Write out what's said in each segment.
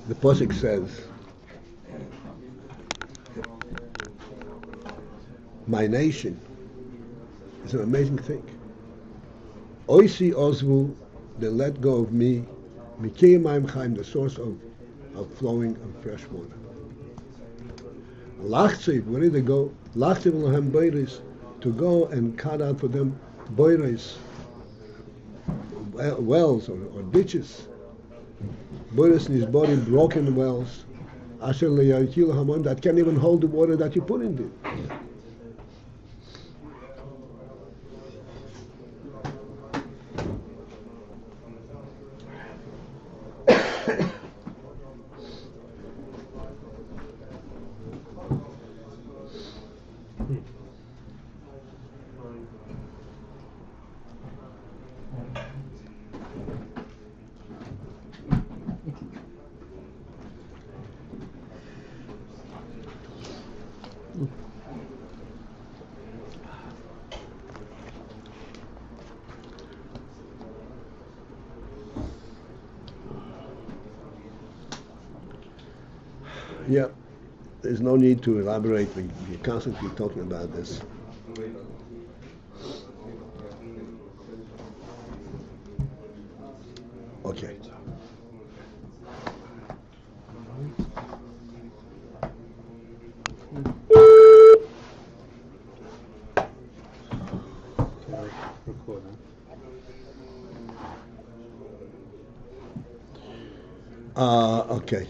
The Pasuk says, my nation is an amazing thing. Oisi Ozvu, they let go of me, Mikei Maim Chaim, the source of flowing of fresh water. Lachziv, where did they go? Lachziv Lahem Beis, to go and cut out for them Beis, wells or ditches. Beis in his body, broken wells, Asher Leyakil Hamon, that can't even hold the water that you put in it. Yeah, there's no need to elaborate. We're constantly talking about this. Okay. Okay.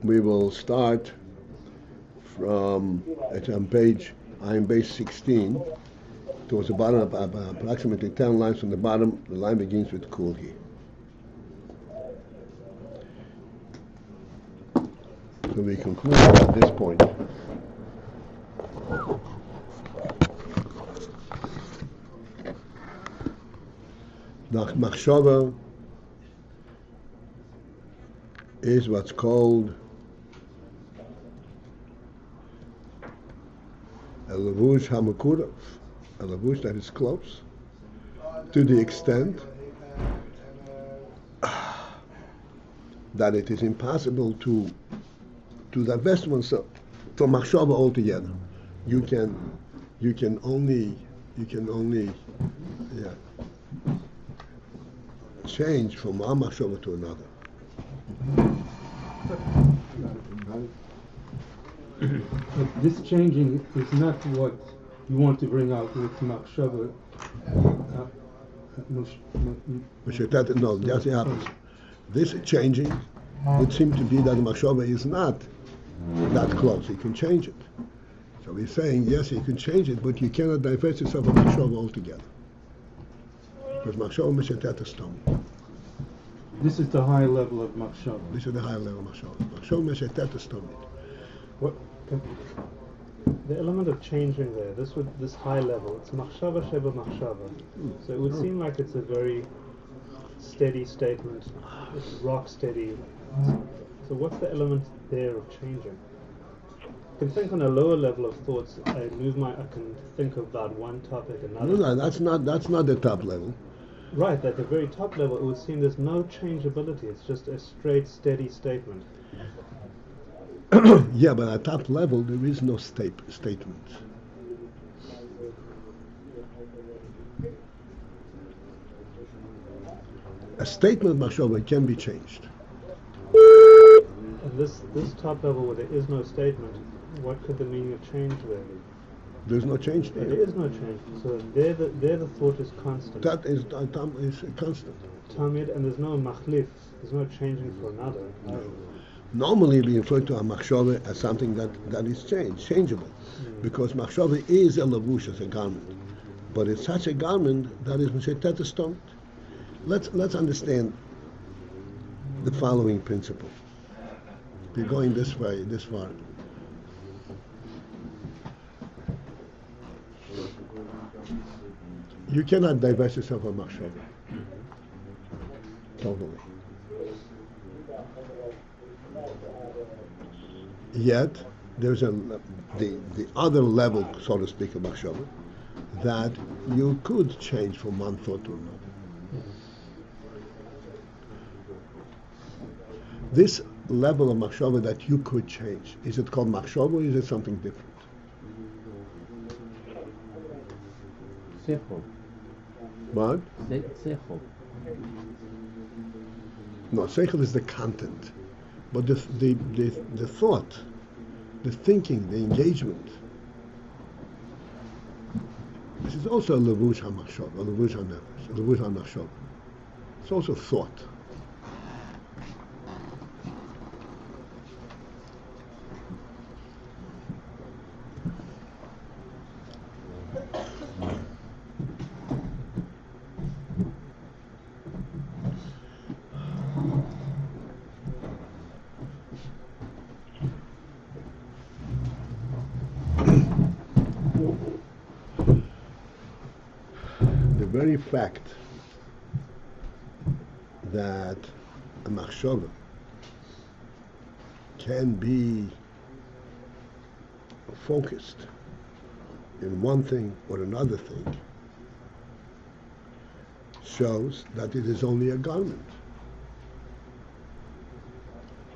We will start from, it's on page AyinBase 16, towards the bottom of approximately 10 lines from the bottom. The line begins with kuli. So we conclude at this point. The machshava is what's called a levush hamakurav, a levush that is close, to the extent that it is impossible to divest oneself from machshava altogether. You can only change from one machshava to another. But this changing is not what you want to bring out with machshava. No, that's the opposite. This changing would seem to be that the machshava is not that close. You can change it. So we're saying, yes, you can change it, but you cannot divest yourself of machshava altogether. Because machshava meshetet stone. This is the high level of machshava. This is the high level of machshava. Machshava meshetet stone. What? The element of changing there, this high level, it's machshava sheba machshava. So it would seem like it's a very steady statement. It's rock steady. So what's the element there of changing? I can think on a lower level of thoughts. I can think about one topic, another. No, that's not the top level. Right, at the very top level, it would seem there's no changeability. It's just a straight, steady statement. Yeah, but at top level there is no statement. A statement of machshava can be changed. And this top level where there is no statement, what could the meaning of change there be? There's no change there. There is no change. So there the thought is constant. That is constant. Tamid, and there's no machlif. There's no changing for another. No. Normally we refer to a machshava as something that is changeable, because machshava is a lavush, as a garment, but it's such a garment that is meshetet stone. Let's understand the following principle. We're going this way, this far. You cannot divest yourself of machshava totally. Yet there's the other level, so to speak, of machshava, that you could change from one thought to another. This level of machshava that you could change, is it called machshava or is it something different? Sechel. What? Sechel. No, sechel is the content, but the thought, the thinking, the engagement. This is also a levush hamachshava, a levush hanefesh, a levush hamachshava. It's also thought. The very fact that a machshava can be focused in one thing or another thing shows that it is only a garment.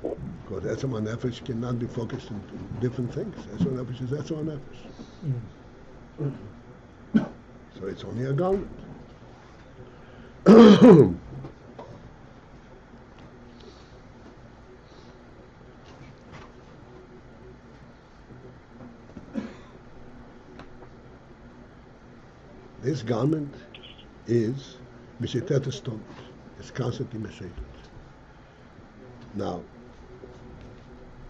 Because Etzem HaNefesh cannot be focused in different things. Etzem HaNefesh is Etzem HaNefesh. So it's only a garment. This garment is Mishetet stone. It's constantly Mishetet. Now,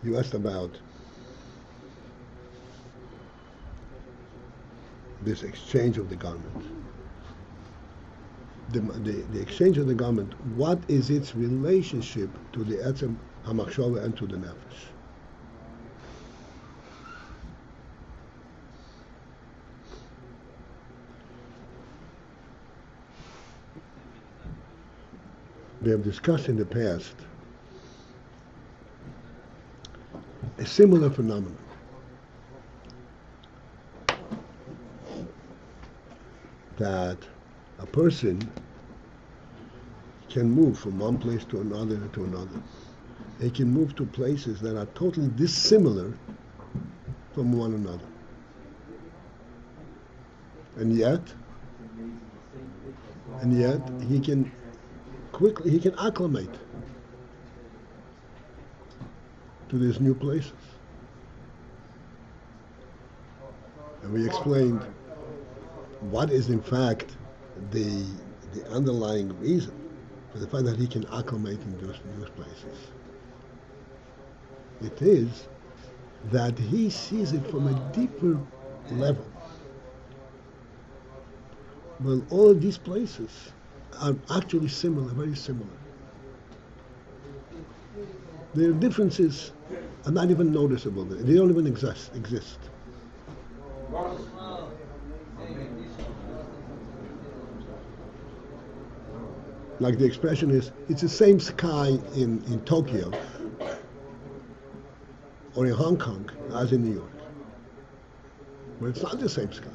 you asked about this exchange of the garment. The exchange of the garment, what is its relationship to the Etzem HaMachshava and to the Nefesh? We have discussed in the past a similar phenomenon. That a person can move from one place to another to another. They can move to places that are totally dissimilar from one another. And yet he can acclimate to these new places. And we explained what is in fact the underlying reason for the fact that he can acclimate in those places. It is that he sees it from a deeper level. Well, all of these places are actually similar, very similar. Their differences are not even noticeable. They don't even exist. Like the expression is, it's the same sky in Tokyo or in Hong Kong as in New York. But it's not the same sky.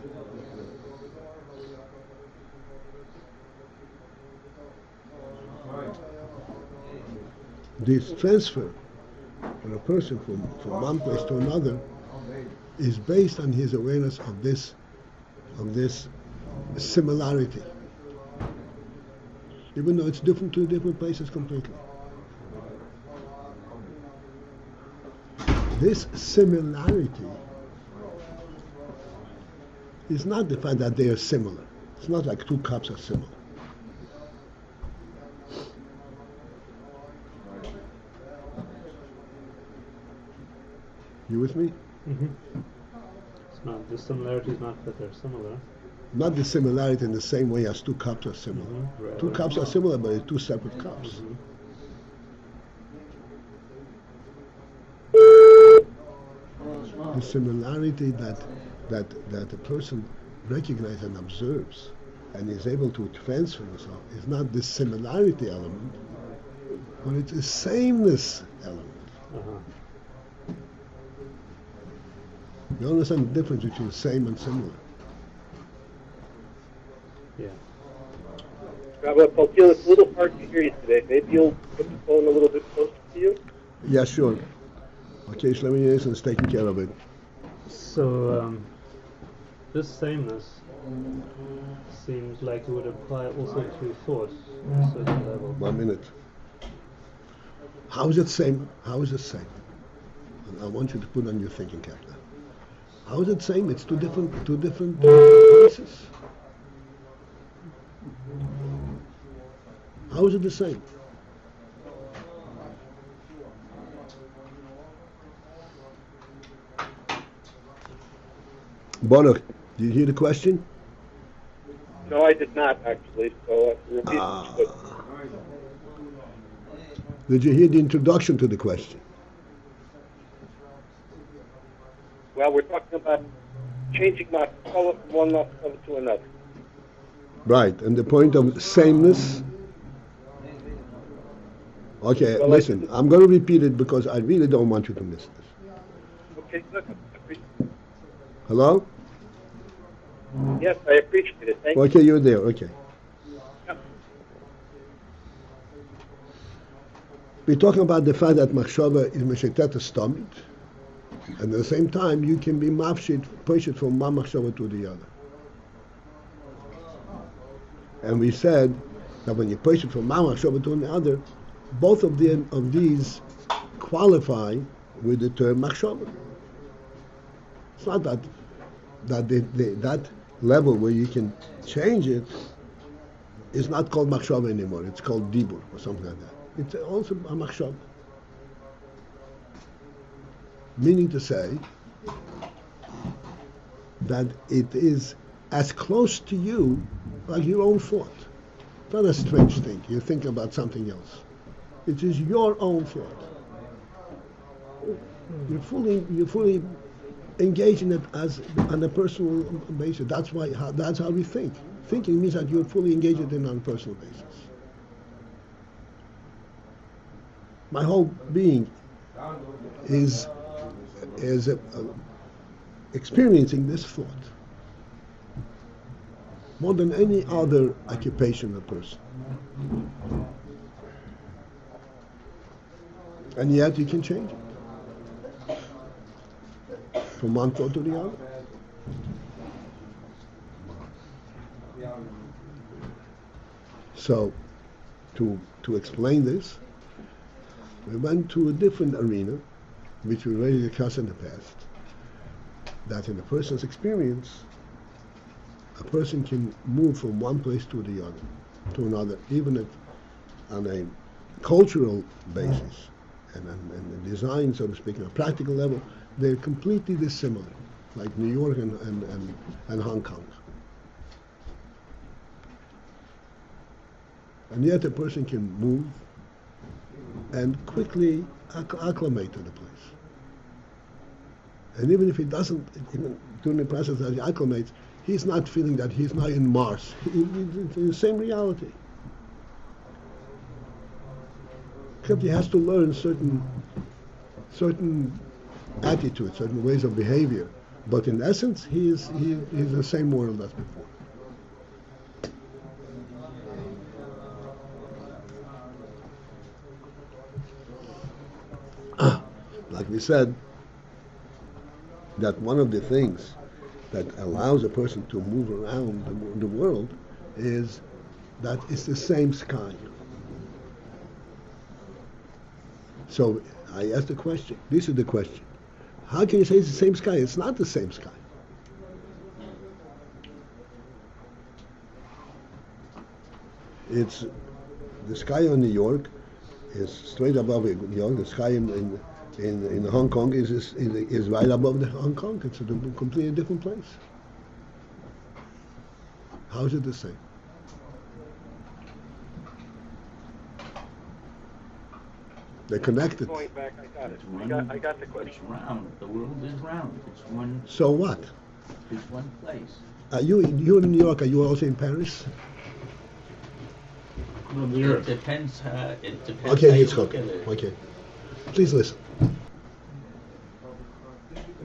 This transfer for a person from one place to another is based on his awareness of this similarity, even though it's different to different places completely. This similarity is not the fact that they are similar. It's not like two cups are similar. You with me? Mm-hmm. It's not, the similarity is not that they're similar. Not the similarity in the same way as two cups are similar. Mm-hmm. Right. Two cups are similar, but it's two separate cups. Mm-hmm. The similarity that a person recognizes and observes and is able to transfer himself is not the similarity element, but it's the sameness element. Uh-huh. You understand the difference between same and similar. Yeah. Rabbi Paltiel, it's a little hard to hear you today. Maybe you'll put the phone a little bit closer to you? Yeah, sure. Okay, Shlomo is taking care of it. So this sameness seems like it would apply also to thought at a certain level. 1 minute. How is it same? How is it same? And I want you to put on your thinking cap now. How is it same? It's two different places. How is it the same? Baruch, did you hear the question? No, I did not, actually, so repeat it. Did you hear the introduction to the question? Well, we're talking about changing my color from one color to another. Right, and the point of sameness. Okay, Well, listen, I'm going to repeat it because I really don't want you to miss this. Okay, good. Hello? Yes, I appreciate it. Thank you. Okay, you're there, okay. Yep. We're talking about the fact that machshava is meshetet stomach, and at the same time you can be mafshit, push it from one machshava to the other. And we said that when you push it from one machshava to the other, both of these qualify with the term machshava. It's not that that level where you can change it is not called machshava anymore. It's called dibur or something like that. It's also a machshava. Meaning to say that it is as close to you like your own thought. Not a strange thing. You think about something else. It is your own thought. You're fully engaged in it as on a personal basis. That's how we think. Thinking means that you're fully engaged in it on a personal basis. My whole being is experiencing this thought more than any other occupation of a person. And yet you can change it from one thought to the other. So, to explain this, we went to a different arena, which we already discussed in the past, that in a person's experience, a person can move from one place to the other, to another, even if on a cultural basis and the design, so to speak, on a practical level, they're completely dissimilar, like New York and Hong Kong. And yet a person can move and quickly acclimate to the place. And even if he doesn't, even during the process that he acclimates, he's not feeling that he's not in Mars. It's the same reality. Except he has to learn certain attitudes, certain ways of behavior. But in essence, he's in the same world as before. Like we said, that one of the things that allows a person to move around the world is that it's the same sky. So I asked the question, this is the question. How can you say it's the same sky? It's not the same sky. It's the sky on New York is straight above New York. The sky in Hong Kong is right above the Hong Kong. It's a completely different place. How is it the same? They're connected. Going back, I got it. I got the question. It's round. The world is round. It's one. So what? It's one place. You're in New York. Are you also in Paris? It depends. It depends Okay, how you Yitzchak. look at it. Okay. Please listen.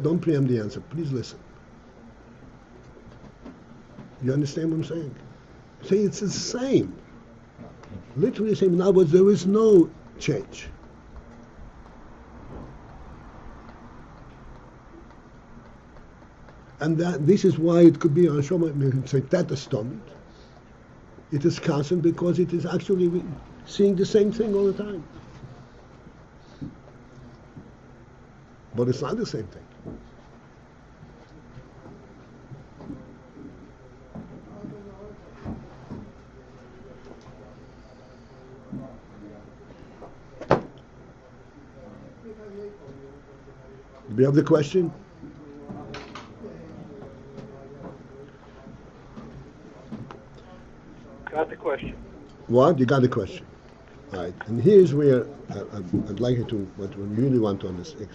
don't preempt the answer. Please listen. You understand what I'm saying? Say it's the same. Literally the same. In other words, there is no change. And this is why it could be on Shoma, say tetastomit. It is constant because it is actually seeing the same thing all the time. But it's not the same thing. Do we have the question? Got the question. What? You got the question. All right. And here's where I'd like you to, what we really want to understand.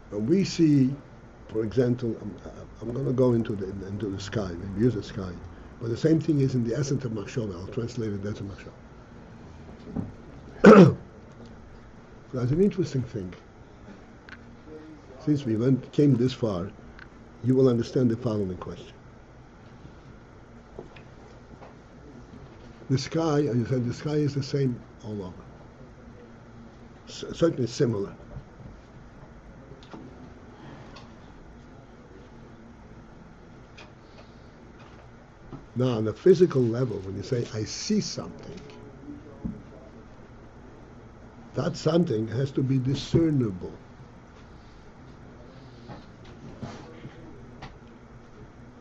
When we see, for example, I'm going to go into the sky, maybe use the sky, but the same thing is in the essence of machshava. I'll translate it as a machshava. That's an interesting thing. Since we came this far, you will understand the following question. The sky, as you said, the sky is the same all over. Certainly similar. Now, on the physical level, when you say, I see something, that something has to be discernible.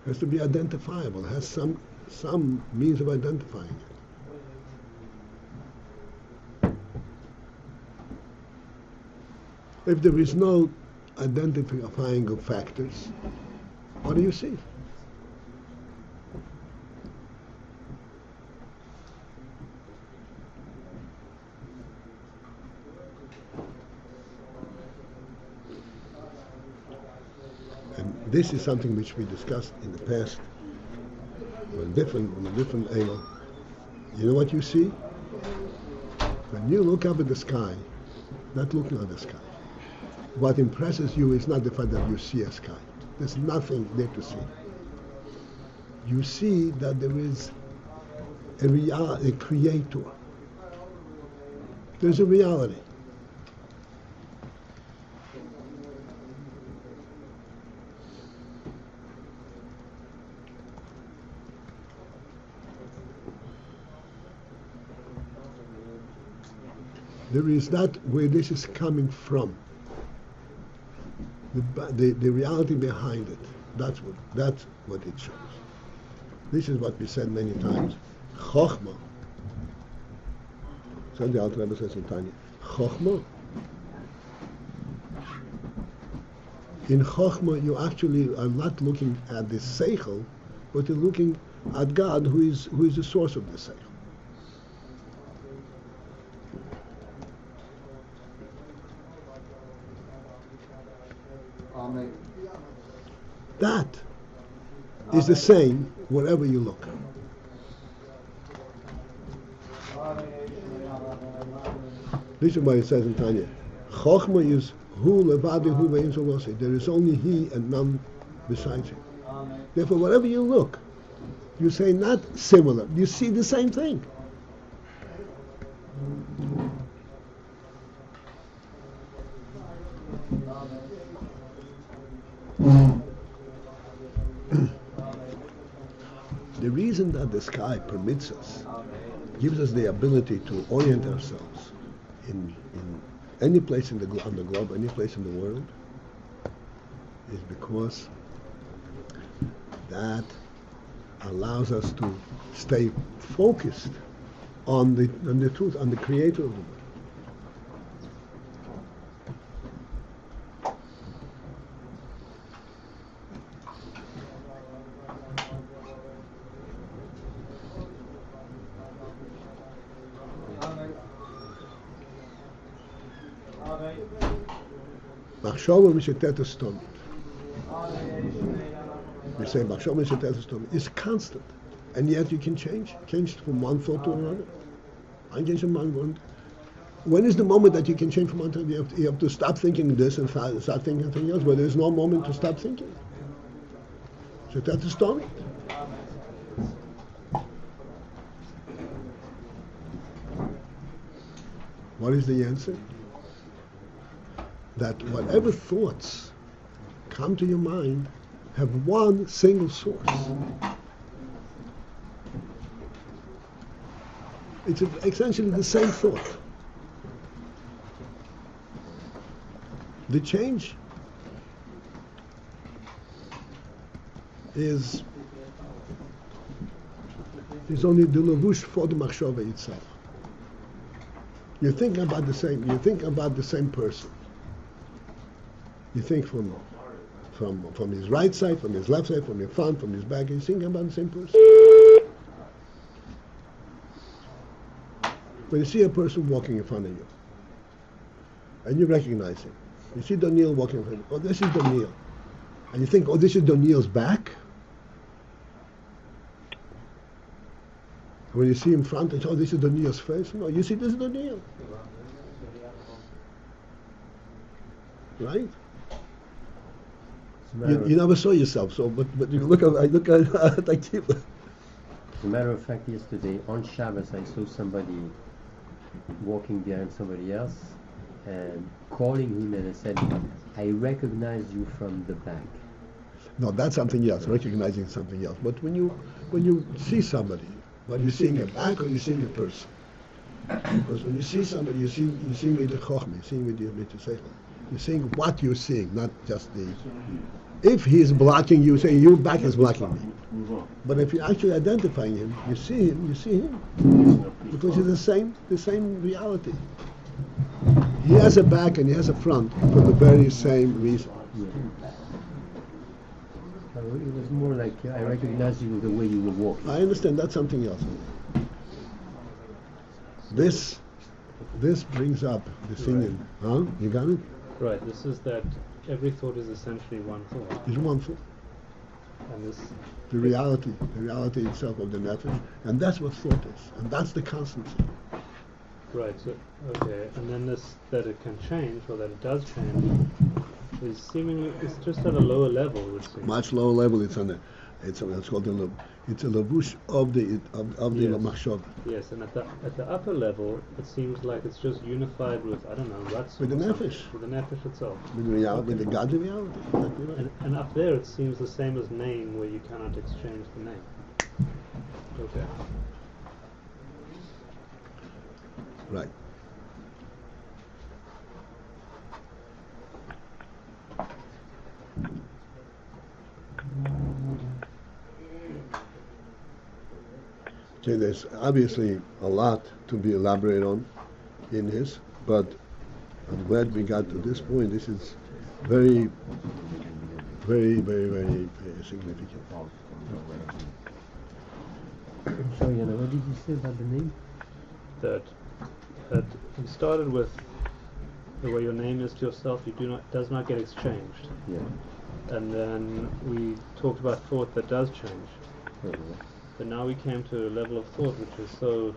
Has to be identifiable, has some means of identifying it. If there is no identifying of factors, what do you see? This is something which we discussed in the past on a different angle. You know what you see? When you look up at the sky, not looking at the sky, what impresses you is not the fact that you see a sky. There's nothing there to see. You see that there is a creator. There's a reality. There is not where this is coming from. The reality behind it. That's what it shows. This is what we said many times. Chochmah. So the Alter Rebbe says in Tanya, chochmah. In chochmah, you actually are not looking at the sechel, but you're looking at God, who is the source of the sechel. That is the same wherever you look. This is what it says in Tanya. Chochmah is hu levadi hu ve'in solosei. There is only he and none besides him. Therefore, wherever you look, you say not similar. You see the same thing. The reason that the sky permits us, gives us the ability to orient ourselves in any place on the globe, any place in the world, is because that allows us to stay focused on the truth, on the creator of the world. Machshava mishetet stomit. We say machshava is constant, and yet you can change from one thought to another. When is the moment that you can change from one to another? You have to stop thinking this and start thinking something else, but there's no moment to stop thinking. So that's the story. What is the answer? That whatever thoughts come to your mind have one single source. It's essentially the same thought. The change is only the levush for the machshava itself. You think about the same. You think about the same person. You think from his right side, from his left side, from his front, from his back. You think about the same person. When you see a person walking in front of you, and you recognize him, you see Daniel walking in front of you. Oh, this is Daniel, and you think, oh, this is Daniel's back. When you see him front, and oh, this is Daniel's face. No, you see this is Daniel, right? You never saw yourself, so but you look at I look at Akiva. As a matter of fact, yesterday on Shabbos, I saw somebody walking behind somebody else and calling him, and I said, "I recognize you from the back." No, that's something else. Recognizing something else. But when you see somebody, are you seeing a back or are you seeing a person? Because when you see somebody, you see with the chochmah, you see with the sechel. You're seeing what you're seeing, not just the. If he's blocking you, say your back is blocking me. But if you're actually identifying him, you see him, because it's the same reality. He has a back and he has a front for the very same reason. It was more like I recognize you the way you were walking. I understand, that's something else. This brings up the thing. Huh? You got it? Right, this is that every thought is essentially one thought. It's one thought. And this... The reality itself of the nefesh, and that's what thought is, and that's the constancy. Right, so, okay, and then this, that it can change, or that it does change, is seemingly, it's just at a lower level, it would seem. Much lower level, it's called it's a levush of the machshava. Yes, and at the upper level, it seems like it's just unified with, I don't know, ruts. With the nefesh. With the nefesh itself. With the reality, with the godly reality. Exactly right. And up there, it seems the same as name, where you cannot exchange the name. Okay. Right. Okay, there's obviously a lot to be elaborated on in this, but I'm glad we got to this point. This is very, very, very, very, very significant. Sorry, Yana, what did you say about the name? That we started with the way your name is to yourself, does not get exchanged. Yeah. And then we talked about thought that does change. Mm-hmm. But now we came to a level of thought which is so,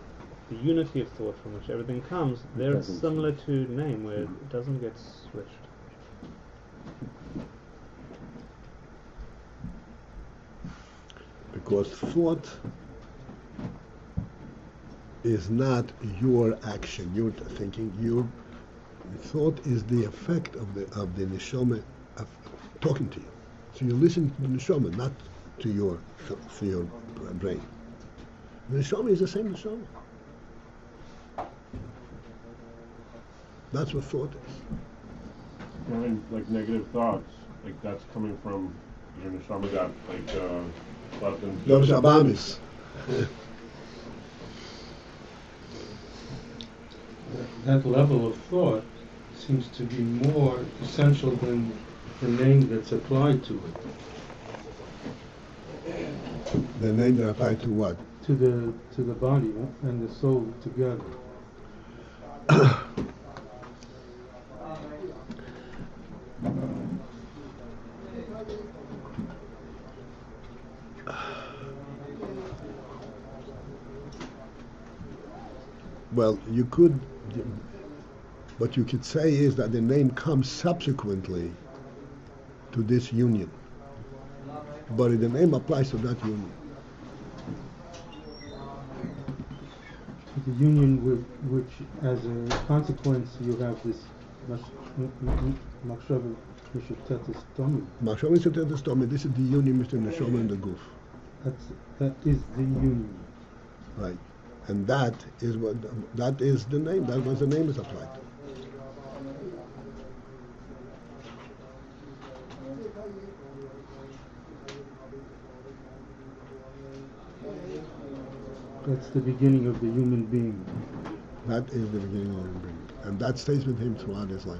the unity of thought from which everything comes, there it's similar to name where it doesn't get switched. Because thought is not your action, your thinking. Your thought is the effect of the neshama of talking to you. So you listen to the neshama, not to your brain. The neshama is the same neshama. That's what thought is. And like negative thoughts, like that's coming from your neshama that less than. Those Abamis. That level of thought seems to be more essential than the name that's applied to it. The name that applied to what? To the body and the soul together. Well, you could, what you could say is that the name comes subsequently to this union, but the name applies to that union. The union with which, as a consequence, you have this machshava mishutetes tomi. Machshava mishutetes tomi. This is the union between the neshama and the guf. That is the union. Right, and that is the name. That was the name is applied. That's the beginning of the human being. That is the beginning of the human being, and that stays with him throughout his life.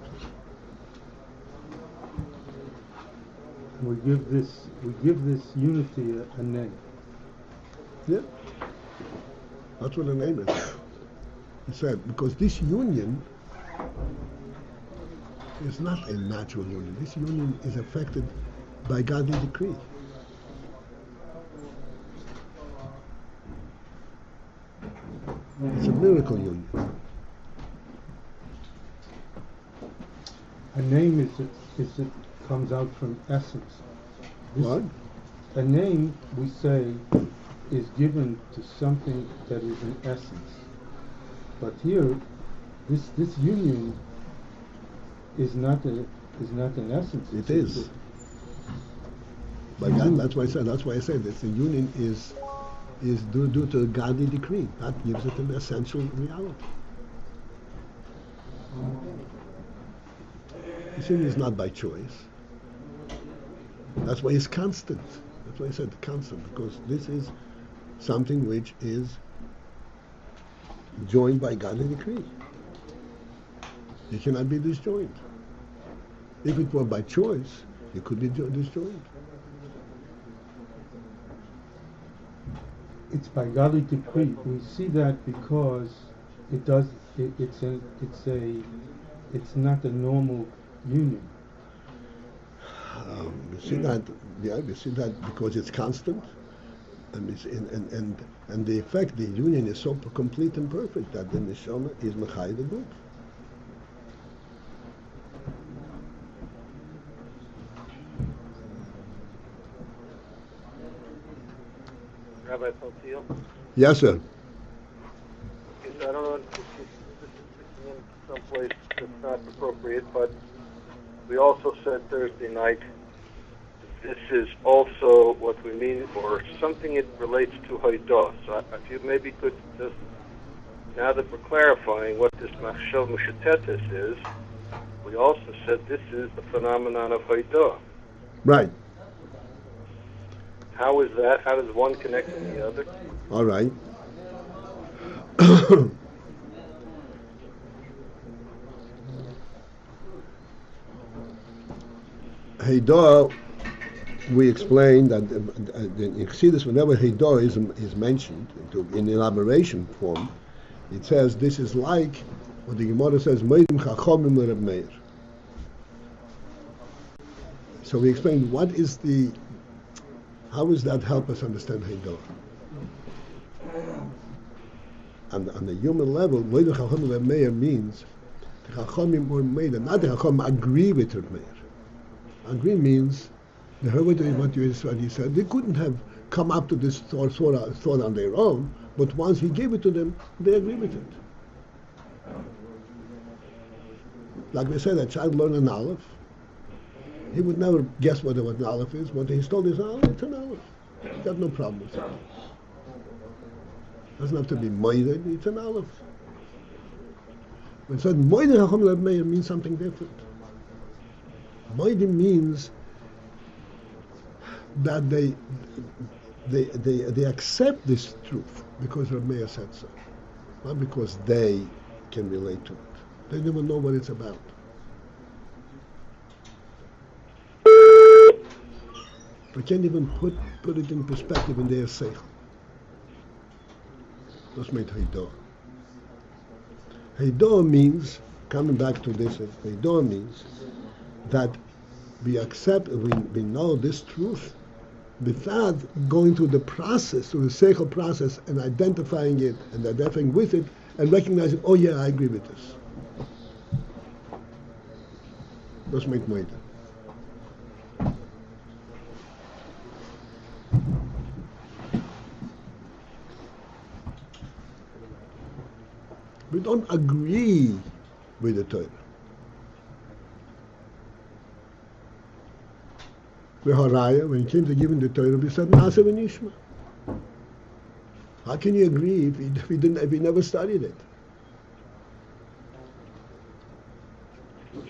We give this unity a name. Yeah, that's what the name is. He said, because this union is not a natural union. This union is affected by godly decree. It's a miracle union. A name comes out from essence. What? A name, we say, is given to something that is in essence. But here, this union is not an essence. It is. By God, that's why I said that the union is due to a godly decree. That gives it an essential reality. The union is not by choice. That's why it's constant. That's why I said constant, because this is something which is joined by godly decree. You cannot be disjoined. If it were by choice, you could be disjoined. It's by godly decree. We see that because it's not a normal union. You see that, we see that because it's constant, and the effect, the union is so complete and perfect that the neshama is mechai the guf. Rabbi Paltiel? Yes, sir. Yes, I don't know if this is in some place that's not appropriate, but we also said Thursday night this is also what we mean, or something it relates to Haidah. So if you maybe could just, now that we're clarifying what this machshava mishutetes is, we also said this is the phenomenon of Haidah. Right. How is that? How does one connect to the other? All right. Haidah, we explained that in Chassidus, whenever Haidah is mentioned in elaboration form, it says this is like what the Gemara says, Meidim Chachomim Reb Meir. So we explained how does that help us understand Haidah? On the human level, Meidim Chachomim Reb Meir means the Chachomim or Meir, not the Chachomim agree with Reb Meir. Agree means they heard what he said. They couldn't have come up to this thought on their own, but once he gave it to them, they agree with it. Like we said, a child learned an aleph. He would never guess what an aleph is, but he's told his aleph, it's an aleph. He's got no problem with it. Doesn't have to be moided, it's an aleph. When it said moided hachom Reb Meir means something different. Moided means that they accept this truth because Reb Meir said so, not because they can relate to it. They never know what it's about. They can't even put it in perspective in their sechel. That's made Haidah. Haidah means, coming back to this, Haidah means that we accept, we know this truth without going through the process, through the sechel process, and identifying it and identifying with it, and recognizing, oh yeah, I agree with this. Let's make moida. We don't agree with the Torah. When it came to giving the Torah, we said, Nasa v'nishma. How can you agree if we never studied it?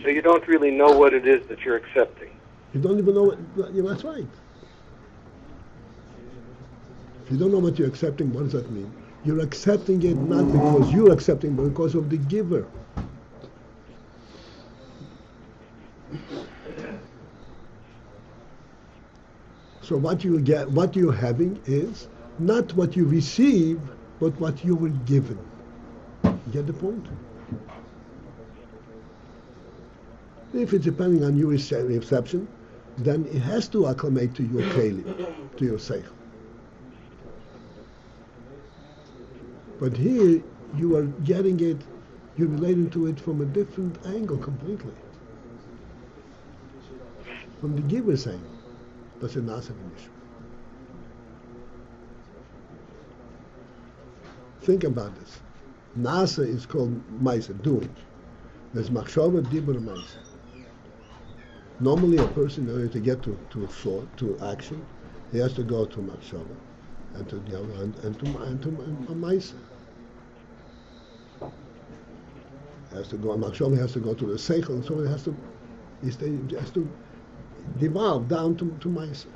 So you don't really know what it is that you're accepting. You don't even know what, yeah, that's right. If you don't know what you're accepting, what does that mean? You're accepting it not because you're accepting, but because of the giver. So what you're having is not what you receive, but what you were given. You get the point? If it's depending on your reception, then it has to acclimate to your kuli, to your sechel. But here, you are getting it, you're relating to it from a different angle completely. From the giver's angle. That's a nasa v'nishma. Think about this. Nasa is called maisa, doing. There's machshava, dibur, maisa. Normally a person, in order to get to a thought, to action, he has to go to machshava and to a maisa. Has to go, machshava has to go to the sechel, and so it has to devolve down to maisa.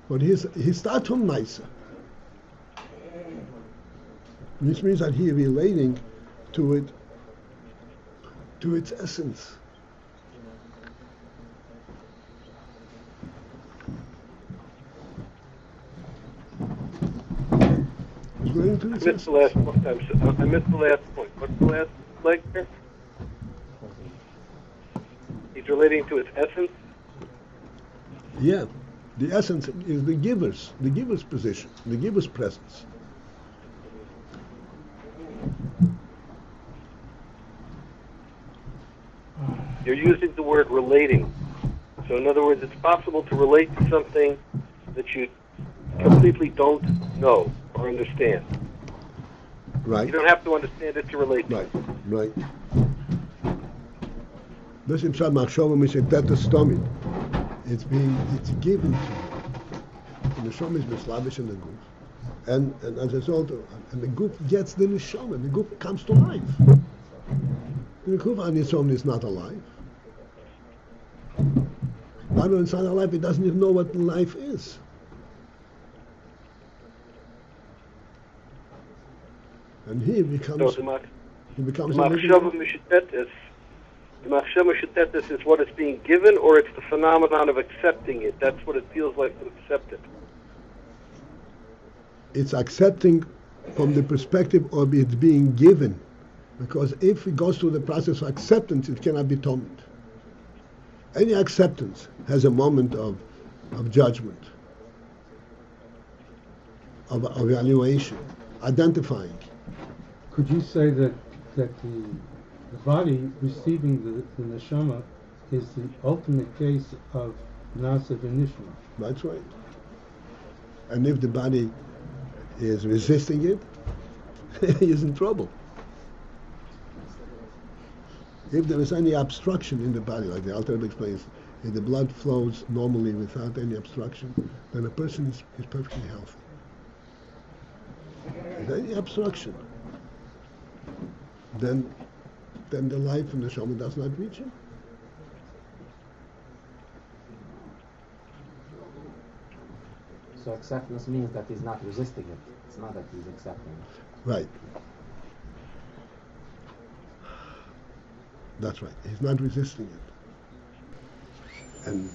But he starts from maisa, which means that he's relating to it, to its essence. He's relating to its essence. I missed the last point. What's the last leg here? He's relating to its essence? Yeah. The essence is the giver's position, the giver's presence. You're using the word relating. So in other words, it's possible to relate to something that you completely don't know or understand. Right. You don't have to understand it to relate to it. Right. This is machshava misheteta stomach. It's given to you. The neshama is mislavish in the goof, and as a result, and the goof gets the neshama. The goof comes to life. The goof on its own is not alive. Not only it's not alive, it doesn't even know what life is. And he becomes. So he becomes. The machshava mishetetes is what is being given, or it's the phenomenon of accepting it. That's what it feels like to accept it. It's accepting from the perspective of it being given, because if it goes through the process of acceptance, it cannot be torment. Any acceptance has a moment of judgment, of evaluation, identifying. Could you say that the body receiving the neshama is the ultimate case of nasa v'nishma? That's right. And if the body is resisting it, he is in trouble. If there is any obstruction in the body, like the Alter Rebbe explains, if the blood flows normally without any obstruction, then a person is perfectly healthy. If there's any obstruction, then the life in the neshama does not reach him. So acceptance means that he's not resisting it. It's not that he's accepting it. Right. That's right. He's not resisting it. And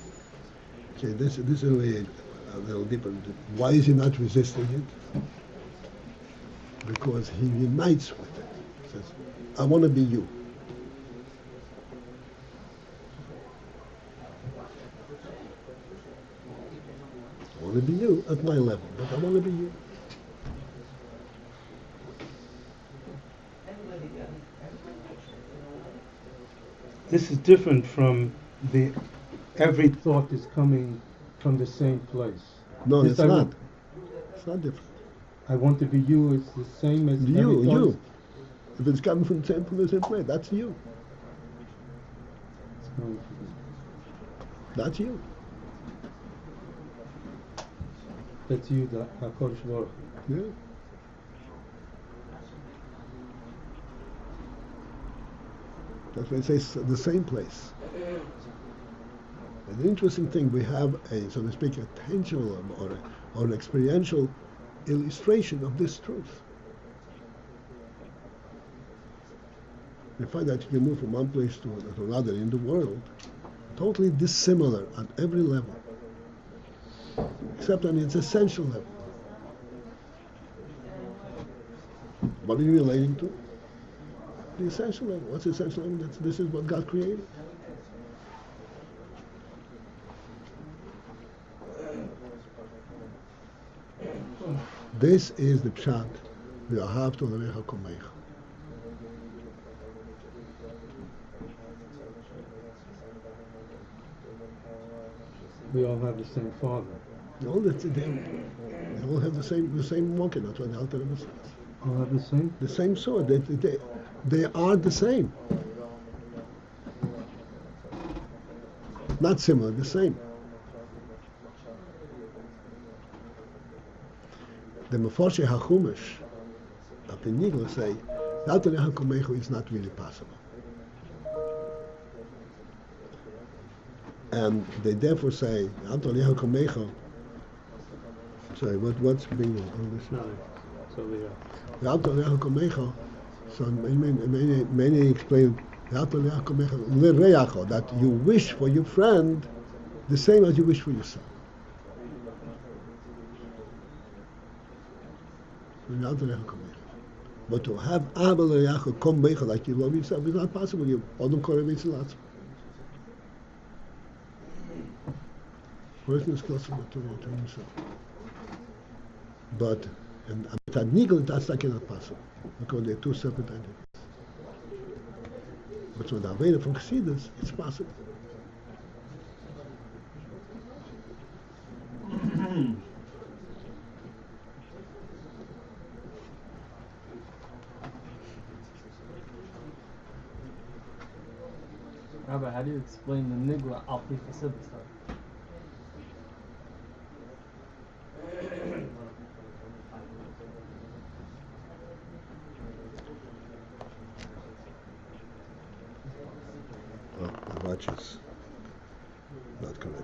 okay, this is a little deeper. Why is he not resisting it? Because he unites with it. He says, I want to be you. I want to be you at my level, but I want to be you. this is different from the every thought is coming from the same place. No, This it's I not. want- It's not different. I want to be you is the same as You, every thought you. is- If it's coming from the same place, that's you. it's coming from- That's you. That's you, the HaKadosh Baruch Hu. Yeah. That's why it says the same place. An interesting thing, we have a, so to speak, a tangible or an experiential illustration of this truth. You find that you can move from one place to another in the world, totally dissimilar at every level, except on its essential level. What are you relating to? The essential level. What's the essential level? This is what God created. This is the pshat. V'ahavta l'recha komecha. We all have the same father. They all have the same walking. That's what the Alter Rebbe says. All have the same? The same sword. They are the same. Not similar, the same. The Meforshei HaChumash, up in Yigla, say, the Alter Rebbe HaKomecho is not really possible. And they therefore say, Alter Rebbe HaKomecho, sorry, what's being on this? No, so we are. The Alter Rebbe HaKomecho, so many explain, the Alter Rebbe HaKomecho, l'reacho, that you wish for your friend the same as you wish for yourself. But to have Abel Yaakov come Mecha like you love yourself is not possible. You Adam Koremitz lots. Person is closer to himself. But and at Nigel that's like not possible because they're two separate entities. But with the Aveda from Chassidus, it's possible. Rabbi, how do you explain the nigla al pi chassidus? Well, the watch is not correct.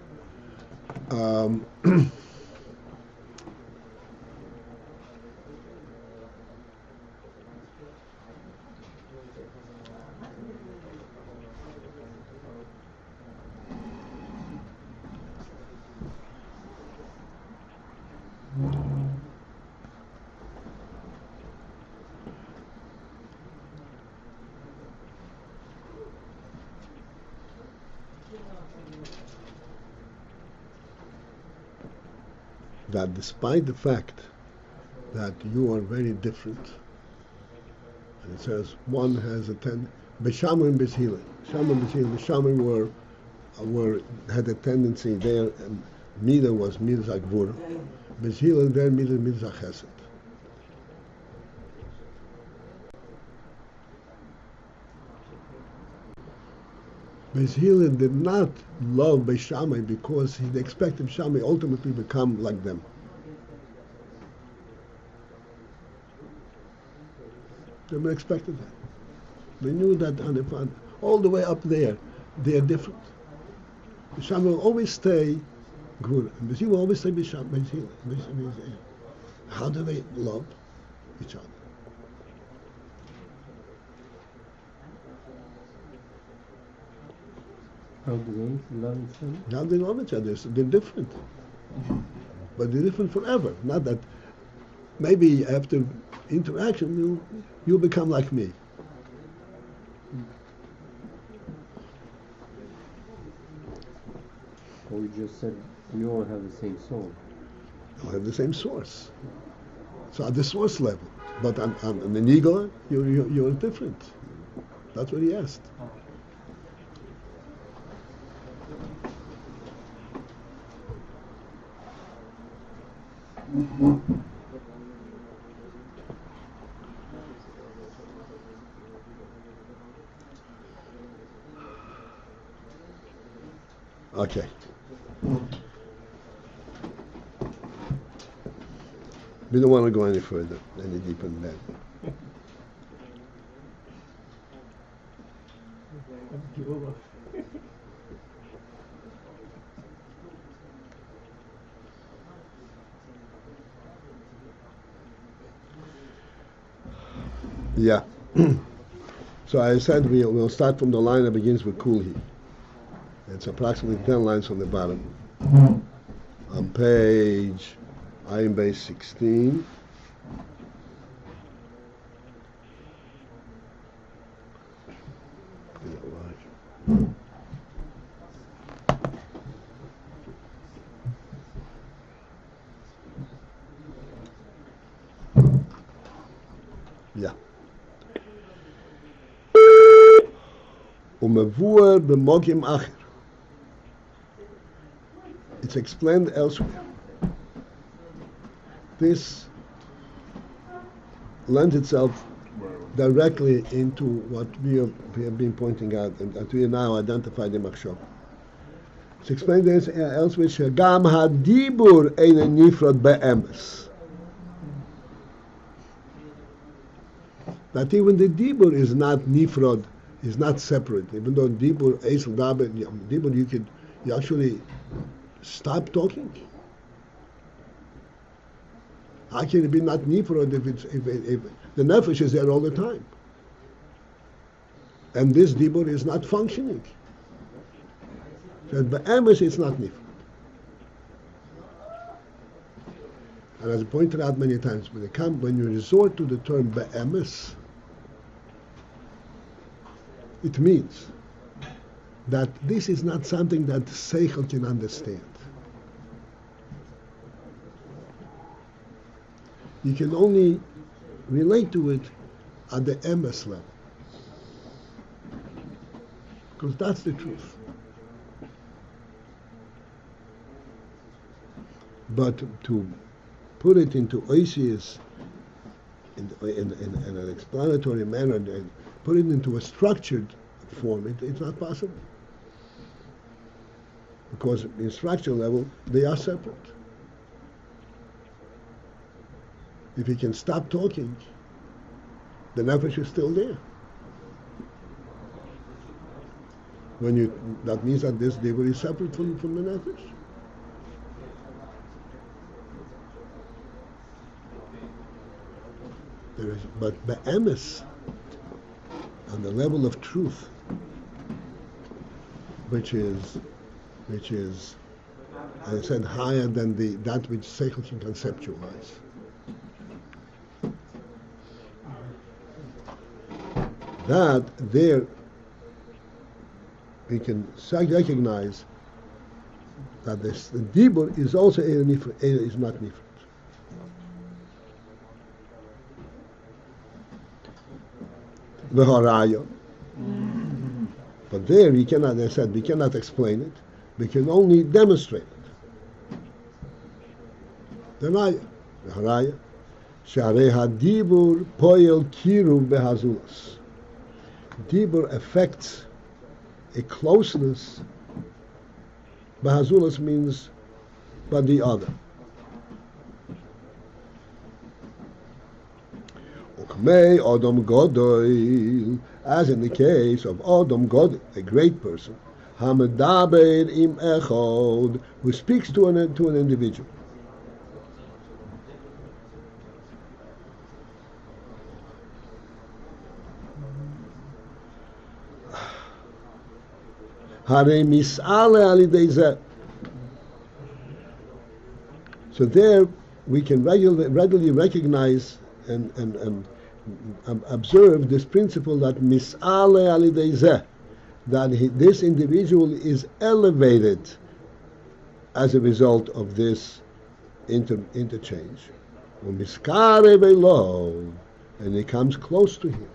That despite the fact that you are very different, and it says one has a Beshamer and Beshila. Shamer and Beshila, the Shamer had a tendency there, and Mida was Midas Agvur. Beshila there, Midas Chesed. Beshila did not love Beshamai because he expected Shammai ultimately become like them. They never expected that. They knew that all the way up there, they are different. Beshamai will always stay good, and Beshila will always stay Beshila. How do they love each other? How do they love each other? Now they love each other. So they're different. But they're different forever. Not that maybe after interaction you'll become like me. Or you just said we all have the same soul. You have the same source. So at the source level. But on the Nigla, you're different. That's what he asked. Okay. We don't want to go any further, any deeper than that. Yeah. So I said we'll start from the line that begins with kuli. It's approximately 10 lines from the bottom. On page AyinBase 16. Yeah. Umevur b'mogim acher. It's explained elsewhere. This lends itself directly into what we have been pointing out, and that we now identify the machshava. It's explained elsewhere. Shagam hadibur eine nifrod be'emes. That even the dibur is not nifrod, is not separate. Even though dibur, esel daber, dibur, you actually stop talking. How can it be not nifrod if the nefesh is there all the time? And this dibur is not functioning. So be'emes, it's not nifrod. And as I pointed out many times, when you resort to the term be'emes, it means that this is not something that the sechel can understand. You can only relate to it at the emes level, because that's the truth. But to put it into oisius in an explanatory manner, and put it into a structured form, it's not possible. Because in structural level, they are separate. If you can stop talking, the nefesh is still there. That means that this dibur is separate from the nefesh. But be'emes, on the level of truth, which is, as I said, higher than that which sechel can conceptualize. That there we can recognize that the dibur is also is not nifrod. V'haraya. But there we cannot, as I said, we cannot explain it. We can only demonstrate it. The V'haraya. Sharei hadibur poel kiruv behazulas. Dibur affects a closeness. Behazulas means by the other. Ukmei Adam Godoil, as in the case of Adam God, a great person, Hamedaber im Echod, who speaks to an individual. Hare mis'ale alidei zeh. So there we can readily recognize and observe this principle that mis'ale alidei zeh, that this individual is elevated as a result of this interchange. Umiskare below, and he comes close to him.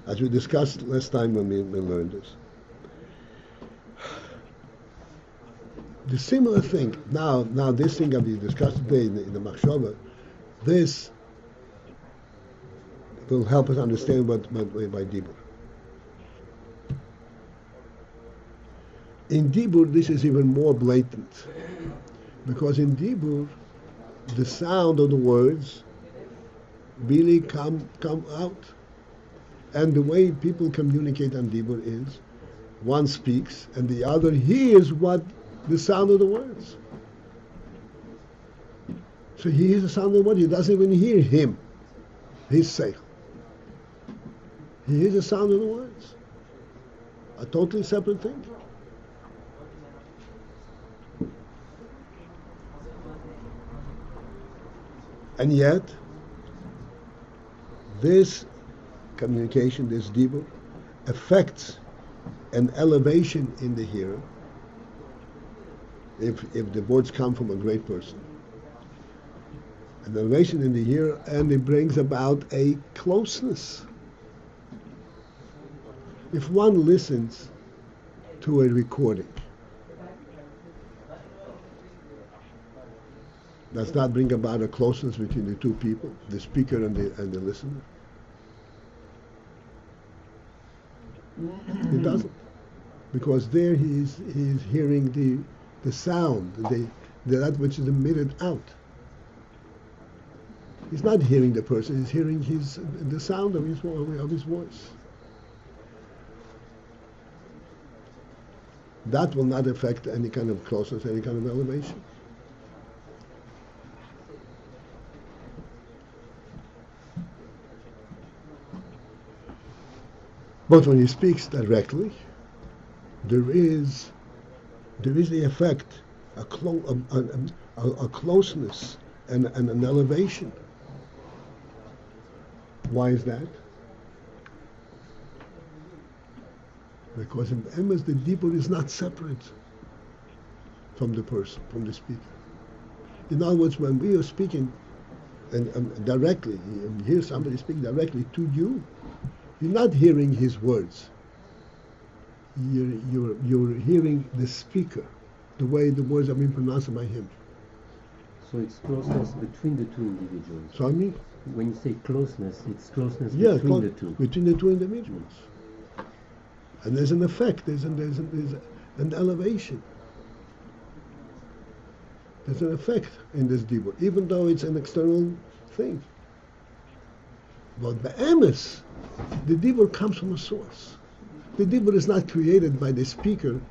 As we discussed last time when we learned this. The similar thing, now this thing that we discussed today in the Machshava, this will help us understand what by Dibur. In Dibur, this is even more blatant, because in Dibur, the sound of the words really come out. And the way people communicate on Dibur is, one speaks and the other hears what the sound of the words. So he hears the sound of the word, he doesn't even hear him, his sechel. He hears the sound of the words. A totally separate thing. And yet, this communication, this dibur, affects an elevation in the hearer if the words come from a great person. An elevation in the hearer, and it brings about a closeness. If one listens to a recording, does that bring about a closeness between the two people, the speaker and the listener? It doesn't, because there he's hearing the sound, that which is emitted out. He's not hearing the person; he's hearing the sound of his voice. That will not affect any kind of closeness, any kind of elevation. But when he speaks directly, there is the effect, a closeness and an elevation. Why is that? Because in Emes, the dibur is not separate from the person, from the speaker. In other words, when we are speaking and directly, you hear somebody speak directly to you, you're not hearing his words. You're hearing the speaker, the way the words are being pronounced by him. So it's closeness between the two individuals. So I mean, when you say closeness, it's closeness between the two. Between the two individuals. And there's an effect, there's an elevation. There's an effect in this dibur, even though it's an external thing. But be'emes, the dibur comes from a source. The dibur is not created by the speaker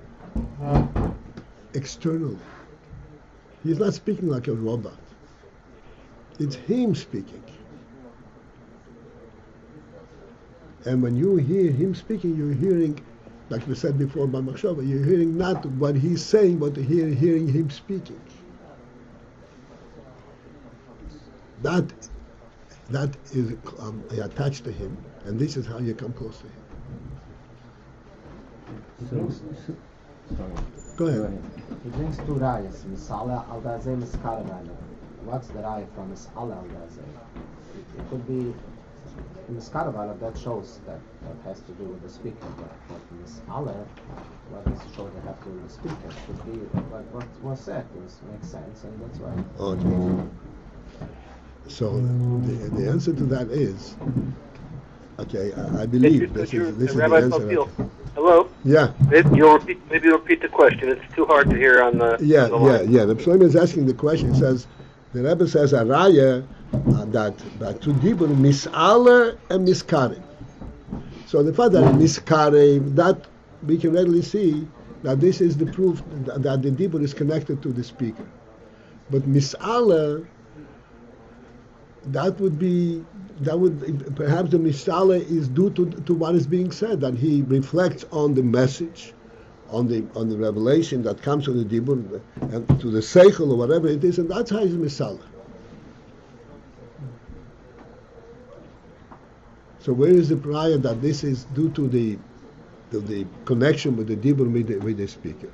externally. He's not speaking like a robot. It's him speaking. And when you hear him speaking, you're hearing, like we said before by Machshava, you're hearing not what he's saying, but hearing him speaking. That is attached to him, and this is how you come close to him. Sorry. Go ahead. He brings two rayas, Misala al Dazeh, Miskaravana. What's the raya from Misala al Dazeh? It could be Miskaravana, that shows that has to do with the speaker, but Misala, what does it show that have to do with the speaker? It could be like what was said, makes sense, and that's why. Okay. So the answer to that is, okay, I believe this is the answer. Hello? Yeah. Maybe you'll repeat the question. It's too hard to hear on the line. The Psalm is asking the question. It says, the Rebbe says, a raya that to dibur mis'ala and miskarev. So the fact that miskarev, that we can readily see that this is the proof that the dibur is connected to the speaker. But mis'ala, perhaps the misala is due to what is being said, that he reflects on the message, on the revelation that comes from the dibur and to the sechel or whatever it is, and that's how he's misala. So where is the prior that this is due to the connection with the dibur with the speaker?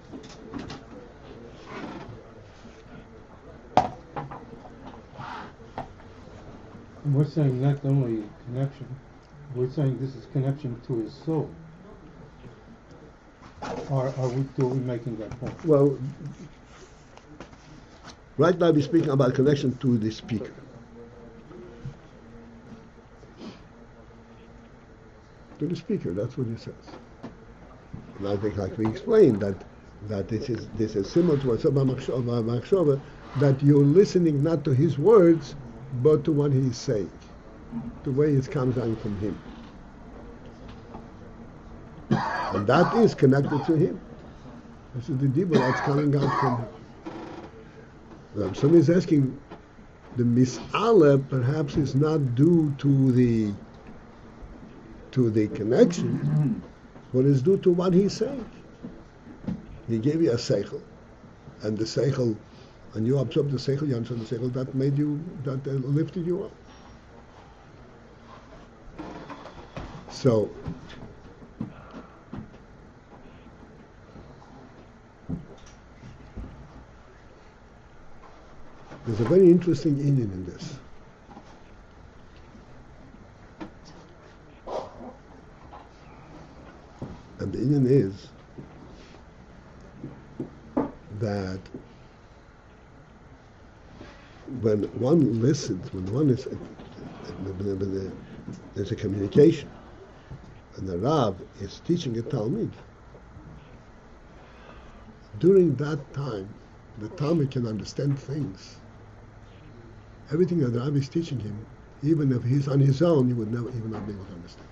We're saying not only connection, we're saying this is connection to his soul. Do we making that point? Well, Right now we're speaking about connection to the speaker. To the speaker, that's what he says. And I think, like we explained, that this is similar to what machshava, that you're listening not to his words, but to what he's saying, the way it comes out from him. And that is connected to him. This is the dibur that's coming out from him. Now, somebody is asking, the mis'ala perhaps is not due to the connection, but is due to what he's saying. He gave you a sechel, and the sechel, and you absorb the sechel, you understand the sechel, that made you, that lifted you up. So, there's a very interesting Ayin in this. And the Ayin is that when one listens, when one is, there's a communication, and the Rav is teaching a Talmud, during that time, the Talmud can understand things. Everything that the Rav is teaching him, even if he's on his own, he would not be able to understand.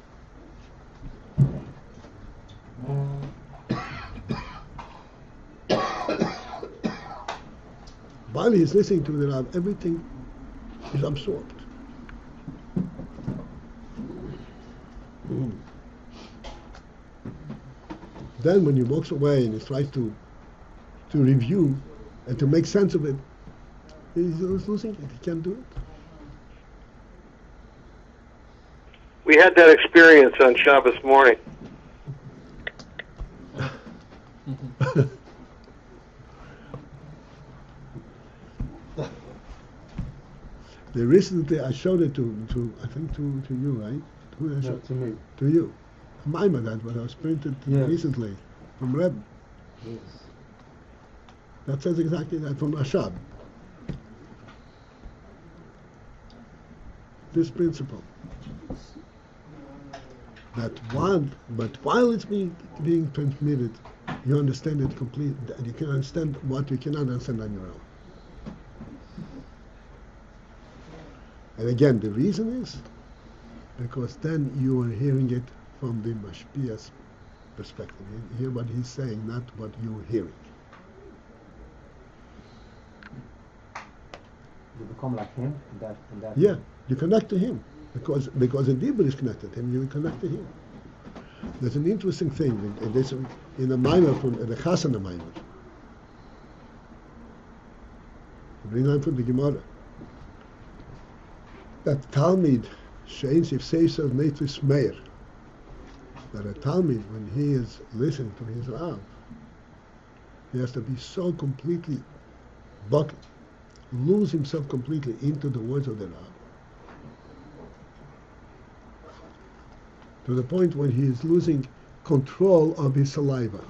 While he's listening to the Rav, everything is absorbed. Then when he walks away and he tries to review and to make sense of it, he's losing it. He can't do it. We had that experience on Shabbos morning. Recently I showed it to I think to you, right? Who did I show? To me. To you. Maimah, that was printed recently from Rebbe. Yes. That says exactly that from Rashab. This principle. But while it's being transmitted, you understand it completely. You can understand what you cannot understand on your own. And again, the reason is because then you are hearing it from the mashpia's perspective. You hear what he's saying, not what you're hearing. You become like him in that. Yeah, you connect to him because the Dibur is connected to him. You connect to him. There's an interesting thing in the Maimah from the Chasana Maimah. Bring on from the Gemara. That Talmud Shein if Seisel Nefesh Meir. That a Talmud, when he is listening to his Rav, he has to be so completely buckled, lose himself completely into the words of the Rav, to the point when he is losing control of his saliva.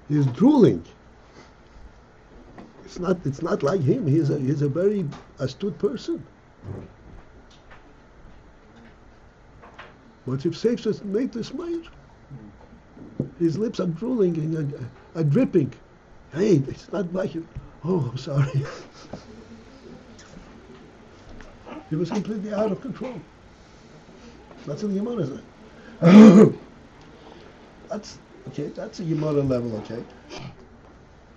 He is drooling. It's not like him. He's a very astute person. But if Seif says made this smile, his lips are drooling and are dripping. Hey, it's not like you. Oh, I'm sorry. He was completely out of control. That's in the Gemara, isn't it? That's a Gemara level, okay?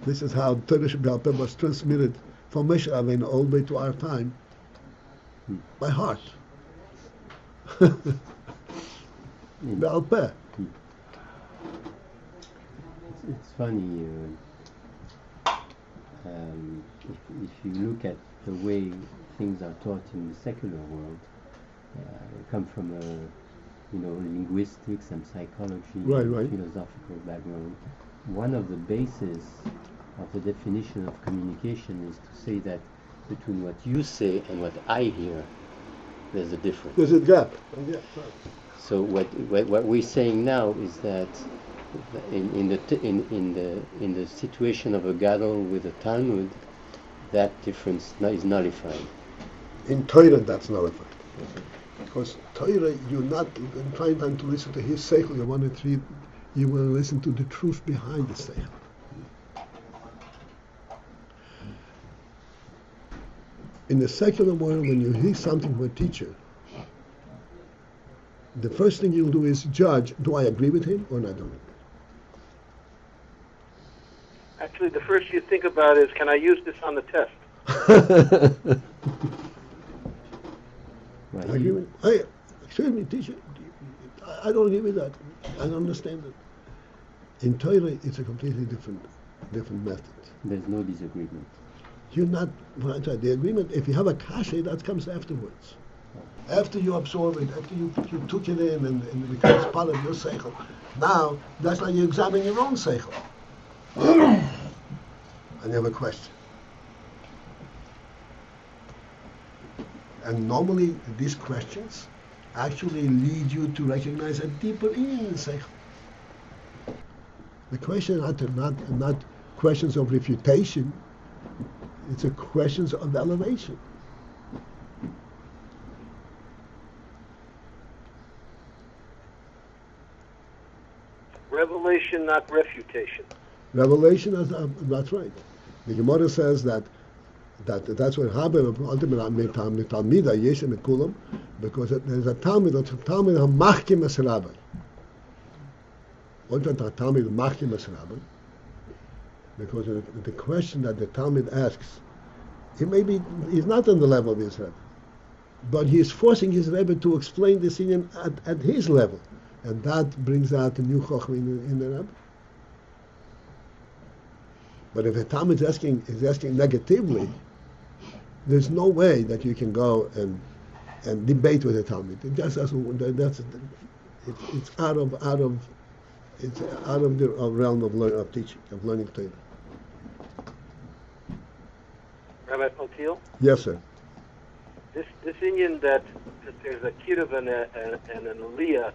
This is how Torah Shebe'al Peh was transmitted from Moshe Rabbeinu all the way to our time by heart. Be'al Peh. It's funny, if you look at the way things are taught in the secular world, come from linguistics and psychology, right. Philosophical background. One of the bases of the definition of communication is to say that between what you say and what I hear, there's a difference. There's a gap. Yeah, right. So what we're saying now is that in the situation of a gadol with a Talmud, that difference is nullified. In Torah, that's nullified. Because Torah, you're not trying to listen to his sechel. You want to listen to the truth behind the sechel. In the secular world, when you hear something from a teacher, the first thing you'll do is judge, do I agree with him or not? Actually, the first you think about is, can I use this on the test? Right. I agree with excuse me, teacher, I don't agree with that. I don't understand it. In Torah, it's a completely different method. There's no disagreement. You're not, the agreement, if you have a kasha, that comes afterwards. After you absorb it, after you took it in and it becomes part of your sechel. Now, that's like you examine your own sechel. And you have a question. And normally, these questions actually lead you to recognize a deeper Ayin in the sechel. The question are not questions of refutation. It's a questions of elevation. Revelation, not refutation. Revelation, that's right. The Gemara says that's what happened ultimately Talmida Yeshem Kulam, because there's a Talmud Hamachkim Es Rabbi. What is a Talmud Hamachkim Es Rabbi? Because the question that the Talmud asks, he's not on the level of his Rebbe, but he is forcing his Rebbe to explain this Inyan at his level, and that brings out a new chochmah in the Rebbe. But if a Talmud is asking negatively, there's no way that you can go and debate with a Talmud. It just doesn't. It's out of the realm of teaching, of learning Torah. Rabbi Paltiel? Yes, sir. This Inyan that there's a kiruv and an aliyah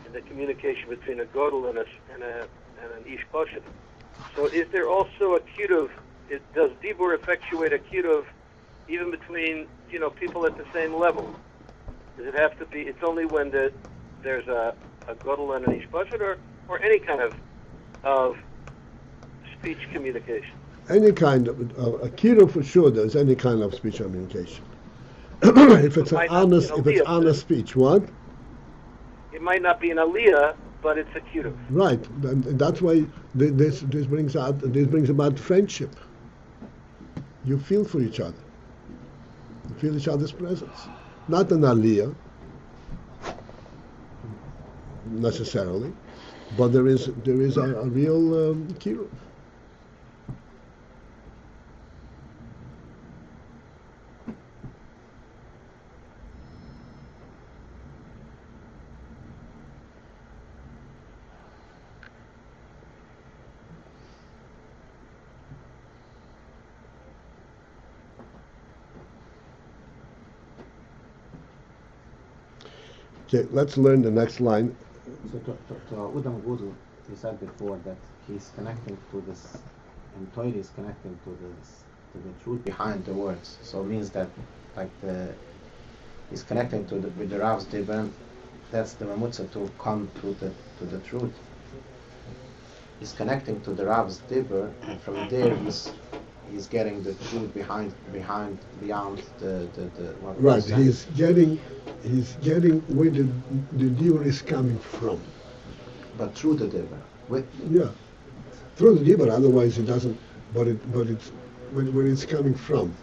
in the communication between a godel and an ish pashat. So is there also a kiruv? Does dibur effectuate a kiruv even between people at the same level? Does it have to be? It's only when there's a godel and an ish pashat, or any kind of speech communication? Any kind of a kiruv for sure. There's any kind of speech communication. If it's an honest speech, what? It might not be an aliyah, but it's a kiruv. Right. And that's why this brings about friendship. You feel for each other. You feel each other's presence. Not an aliyah necessarily, but there is a real kiruv. Okay, let's learn the next line. So to Udam Gudel, you said before that he's connecting to this, and Torah is connecting to the truth behind the words. So it means that he's connecting with the Rav's Dibber. That's the Mamutza to come to the truth. He's connecting to the Rav's Dibber, and from there he's getting the truth beyond the what Right, was said. he's getting where the dibur is coming from. But through the Dibber. Yeah, through the dibur. Otherwise, it doesn't. But it's where it's coming from.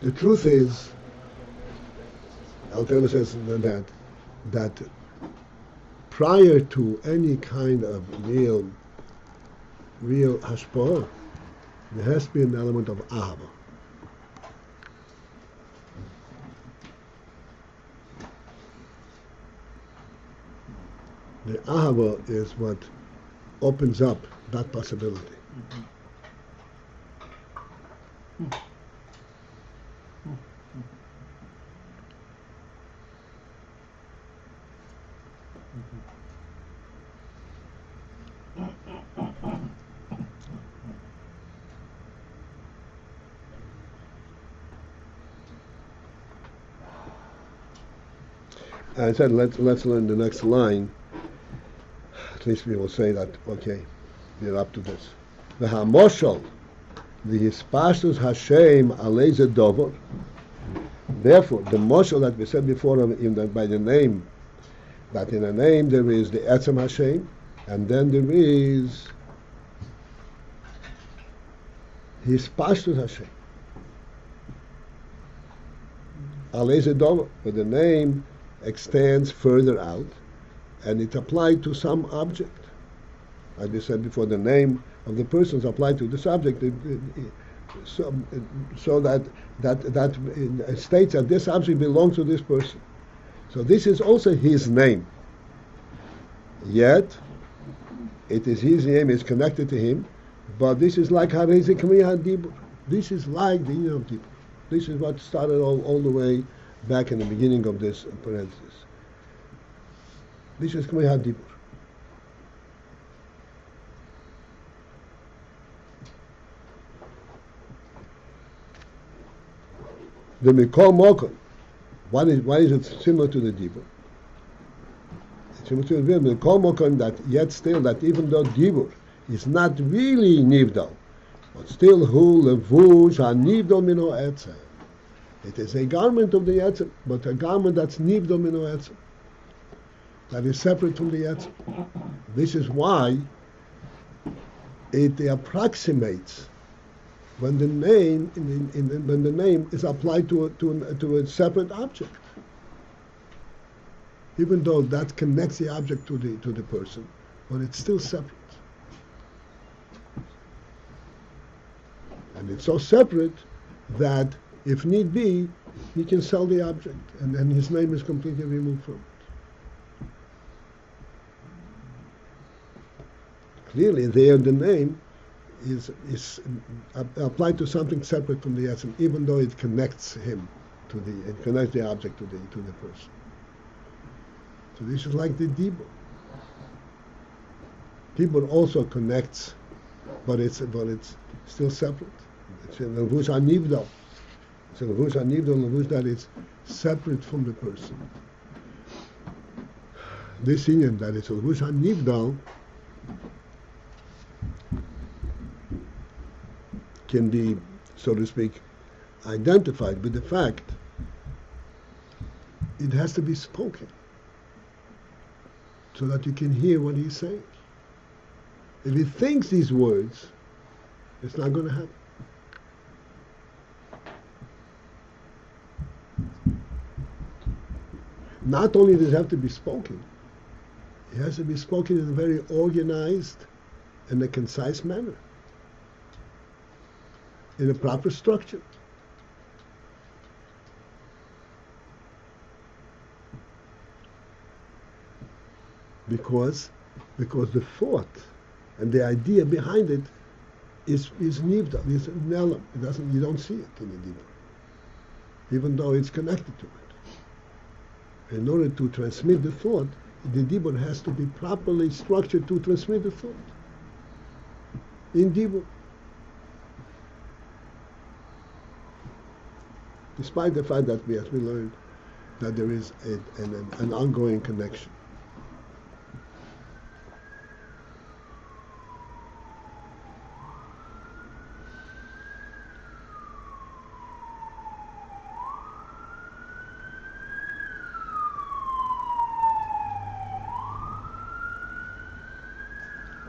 The truth is, Al-Teva says that prior to any kind of real hashpah, there has to be an element of ahava. The ahava is what opens up that possibility. I said let's learn the next line. At least we will say that, okay, we're up to this. The Hamoshal, the Hispashtus Hashem Aleze Dover. Therefore, the moshel that we said before by the name, that in a name there is the Etzem Hashem, and then there is Hispashtus Hashem. Aleze Dover, but the name extends further out, and it applied to some object. As we said before, the name of the person is applied to the subject, so that states that this object belongs to this person. So this is also his name. Yet, it is his name, is connected to him, but this is like Harezi Kmiya Dibur. This is like the Inyan of Dibur. This is what started all the way back in the beginning of this parenthesis. This is Kmiya Dibur. The Mikol Mokom, why is it similar to the Dibur? It's similar to the Mikol Mokom, that yet still, that even though Dibur is not really Nivdal, but still Hu Levush HaNivdal Mino Etzem. It is a garment of the Etzem, but a garment that's Nivdal Mino Etzem, that is separate from the Etzem. This is why it approximates when the name when the name is applied to a separate object, even though that connects the object to the person, but it's still separate. And it's so separate that, if need be, he can sell the object, and then his name is completely removed from it. Clearly, there the name is applied to something separate from the Etzem, even though it connects him it connects the object to the person. So this is like the Dibur. Dibur also connects, but it's still separate. It's a Levush HaNivdal. It's a Levush HaNivdal, Levush that is separate from the person. This Inyan that it's a Levush HaNivdal can be, so to speak, identified with the fact it has to be spoken so that you can hear what he's saying. If he thinks these words, it's not going to happen. Not only does it have to be spoken, it has to be spoken in a very organized and a concise manner, in a proper structure. Because the thought and the idea behind it is nivda, is nelam. You don't see it in the Dibur, even though it's connected to it. In order to transmit the thought, the Dibur has to be properly structured to transmit the thought. In Dibur, despite the fact that as we learned, that there is an ongoing connection.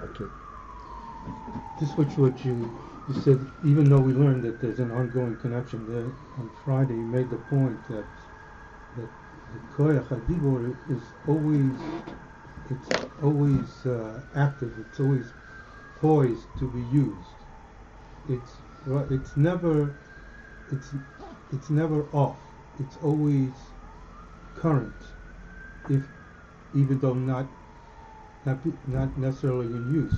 Okay. This was what you said, even though we learned that there's an ongoing connection there. On Friday, you made the point that the koyach hadibur is always active. It's always poised to be used. It's never off. It's always current, even though not necessarily in use.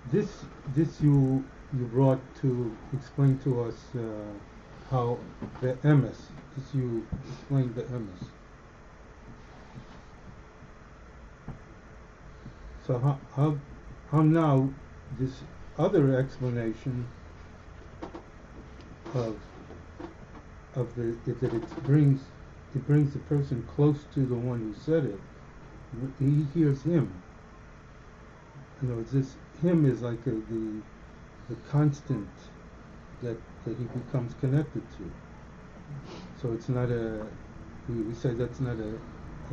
This you brought to explain to us how the emes. This you explained the emes. So how now this other explanation of of that it brings the person close to the one who said it. He hears him. In other words, this him is like the constant that he becomes connected to. So it's not we say that's not a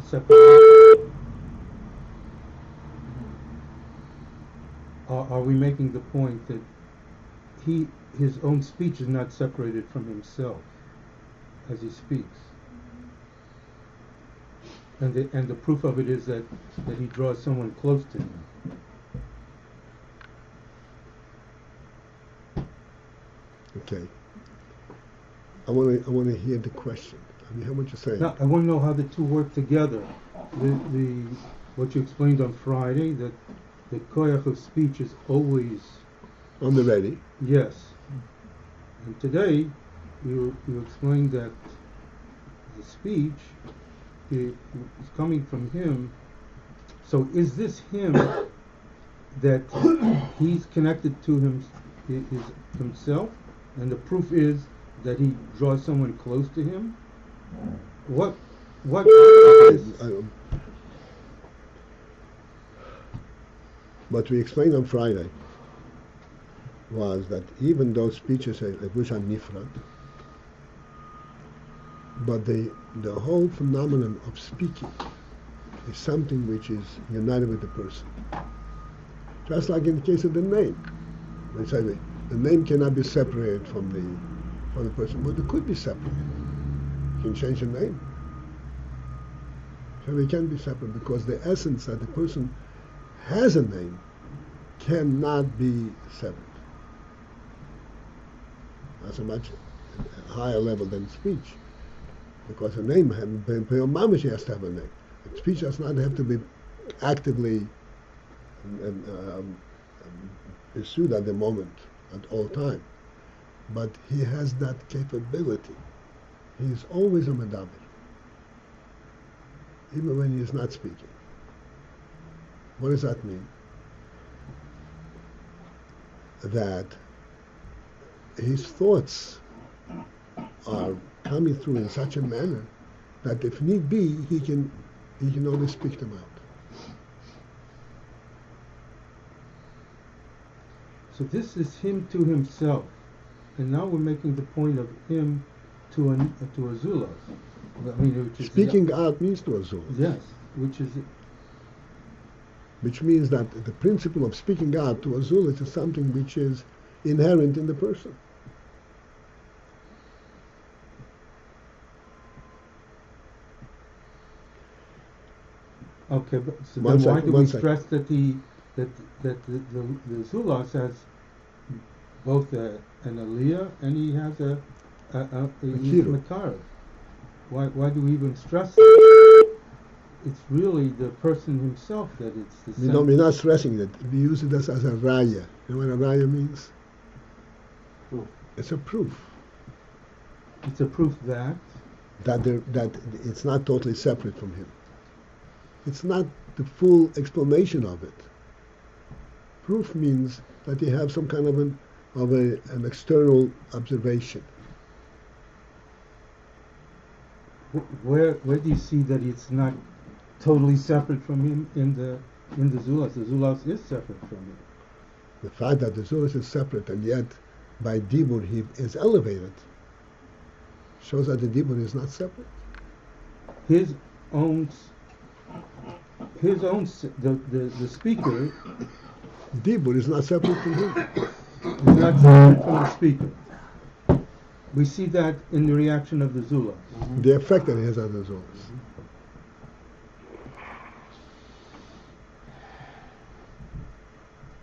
separate. Are we making the point that his own speech is not separated from himself as he speaks? And the proof of it is that he draws someone close to him. Okay. I want to hear the question. I mean, how much you saying? Now, I want to know how the two work together. What you explained on Friday, that the koyach of speech is always on the ready. Yes. And today, you explained that the speech is coming from him. So is this him that he's connected to himself, and the proof is that he draws someone close to him? What What we explained on Friday was that even those speeches which are nifrat, but the whole phenomenon of speaking is something which is united with the person. Just like in the case of the name. We say the name cannot be separated from the person, but it could be separated. You can change the name. So it can be separate because the essence that the person has a name cannot be separate. That's a much higher level than speech. Because a name mamish has to have a name. Speech does not have to be actively pursued at the moment, at all time. But he has that capability. He is always a medaber, even when he is not speaking. What does that mean? That his thoughts are coming through in such a manner that if need be, he can always speak them out. So this is him to himself, and now we're making the point of him to a zula. I mean, speaking out means to a zula. Yes, which means that the principle of speaking out to a zula is something which is inherent in the person. Okay, but so then why do we stress that the Zulas has both an aliyah and he has a makar? Why do we even stress that? It's really the person himself that it's the same. We're not stressing it. We use it as a raya. You know what a raya means? Proof. It's a proof. It's a proof that it's not totally separate from him. It's not the full explanation of it. Proof means that you have some kind of an external observation. Where do you see that it's not totally separate from him in the Zulas? The Zulas is separate from him. The fact that the Zulas is separate and yet by Dibur he is elevated shows that the Dibur is not separate. The speaker. Dibur is not separate from him. It's not separate from the speaker. We see that in the reaction of the Zulas. Mm-hmm. The effect that it has on the Zulas. Mm-hmm.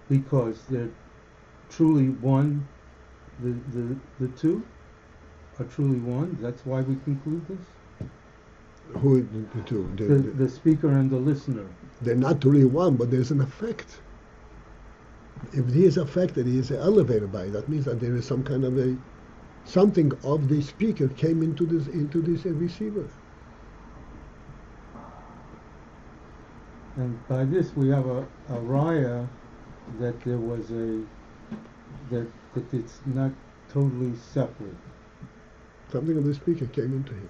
Because they're truly one, the two are truly one. That's why we conclude this. Who the two? The speaker and the listener. They're not truly one, but there's an effect. If he is affected, he is elevated by it. That means that there is some kind of something of the speaker came into this receiver. And by this we have a raya that there was that it's not totally separate. Something of the speaker came into him.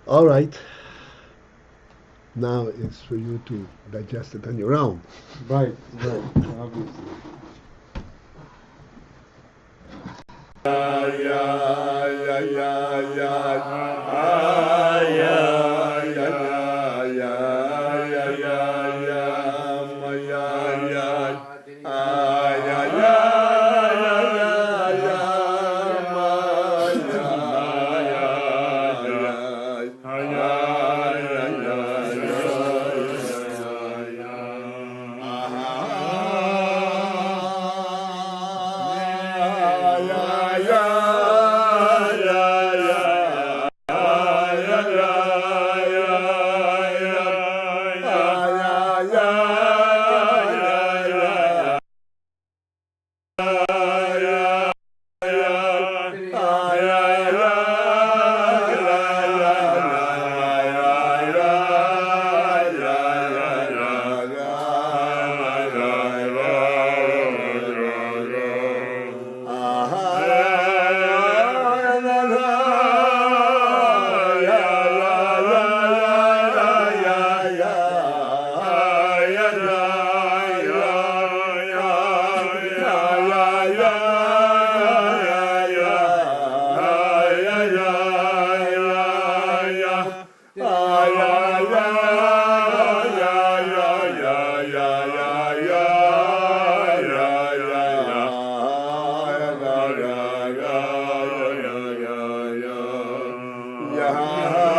All right. Now it's for you to digest it on your own. Right, obviously. Yeah.